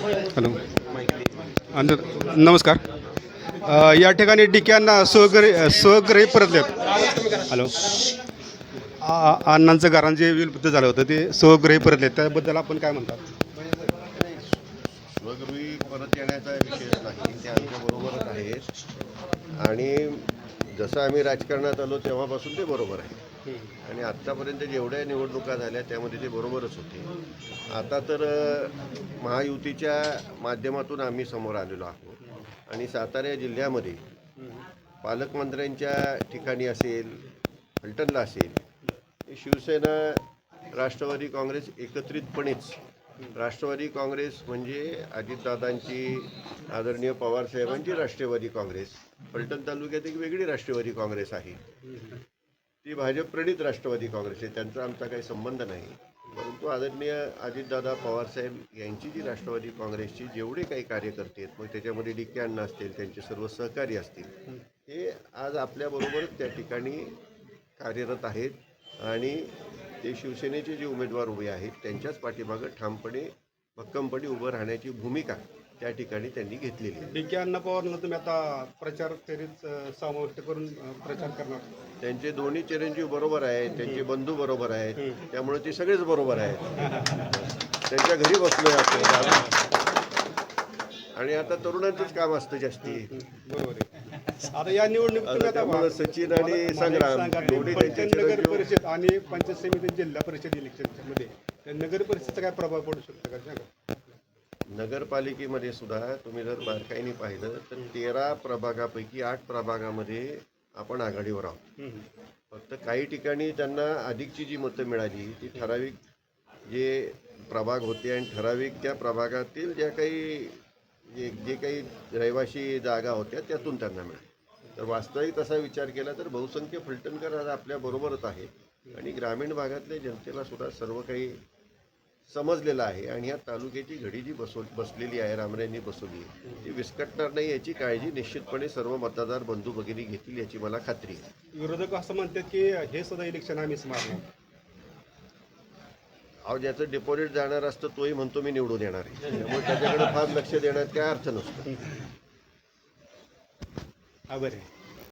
Hello नमस्कार. या ठिकाणी डिक्यांना सहग्रही परतलेत. हॅलो अण्णांचं घरांचं जे विलुप्त झालं होतं ते सहग्रही परतलेत, त्याबद्दल आपण काय म्हणतात? स्वगृही परत येण्याचा विषयच नाही, ते आमच्याबरोबरच आहेत आणि जसं आम्ही राजकारणात आलो तेव्हापासून ते बरोबर आहे आणि आत्तापर्यंत जेवढ्या निवडणुका झाल्या त्यामध्ये ते बरोबरच होते. आता तर महायुतीच्या माध्यमातून आम्ही समोर आलेलो आहोत आणि सातारा जिल्ह्यामध्ये पालकमंत्र्यांच्या ठिकाणी असेल, फलटणला असेल, शिवसेना राष्ट्रवादी काँग्रेस एकत्रितपणेच, राष्ट्रवादी काँग्रेस म्हणजे अजितदादांची, आदरणीय पवारसाहेबांची राष्ट्रवादी काँग्रेस, फलटण तालुक्यात एक वेगळी राष्ट्रवादी काँग्रेस आहे, ती भाजप प्रणित राष्ट्रवादी काँग्रेस आहे, त्यांचा आमचा काही संबंध नाही. परंतु आदरणीय अजितदादा पवारसाहेब यांची जी राष्ट्रवादी काँग्रेसची जेवढे काही कार्यकर्ते आहेत, मग त्याच्यामध्ये डिके अण्णा असतील, त्यांचे सर्व सहकारी असतील, हे आज आपल्याबरोबरच त्या ठिकाणी कार्यरत आहेत आणि ते शिवसेनेचे जे उमेदवार उभे आहेत त्यांच्याच पाठीमागं ठामपणे भक्कमपणे उभं राहण्याची भूमिका त्या ठिकाणी त्यांनी घेतलेली आहे. डिके अण्णा पवारला तुम्ही आता प्रचार फेरीत समाविष्ट करून प्रचार करणार? त्यांचे दोन्ही चिरंजीव बरोबर आहेत, त्यांचे बंधू बरोबर आहेत, त्यामुळे ते सगळेच बरोबर आहेत. त्यांच्या घरी बसलोय आपण आणि आता तरुणांचंच काम असतं जास्ती. बरोबर आहे. आता या निवडणुकीत सचिन आणि संग्राम नगर परिषद आणि पंचायत समिती जिल्हा परिषद इलेक्शनच्या मध्ये नगर परिषदचा काय प्रभाव पडू शकतो का? नगरपालिकेमध्ये सुद्धा तुम्ही जर बारकाईने पाहिलं तर 13 प्रभागापैकी 8 प्रभागामध्ये आपण आघाडीवर आहोत. फक्त काही ठिकाणी त्यांना अधिकची जी मतं मिळाली ती ठराविक जे प्रभाग होते आणि ठराविक त्या प्रभागातील जे काही रहिवाशी जागा होत्या त्यातून त्यांना मिळाली. तर वास्तविक तसा विचार केला तर बहुसंख्य फलटणकर आज आपल्याबरोबरच आहेत आणि ग्रामीण भागातल्या जनतेला सुद्धा सर्व काही समजलेलं आहे आणि या तालुक्याची घडी जी बसलेली आहे, रामरायांनी बसवली, ती विस्कटणार नाही याची काळजी निश्चितपणे सर्व मतदार बंधू भगिनी घेतील याची मला खात्री आहे. विरोधक असं म्हणतात की हे सुद्धा इलेक्शन आम्हीच मारणार. अहो, ज्याचं डिपॉझिट जाणार असतं तोही म्हणतो मी निवडून येणार आहे, त्यामुळे त्याच्याकडे फार लक्ष देण्यात काय अर्थ नसतो. आभारी आहे.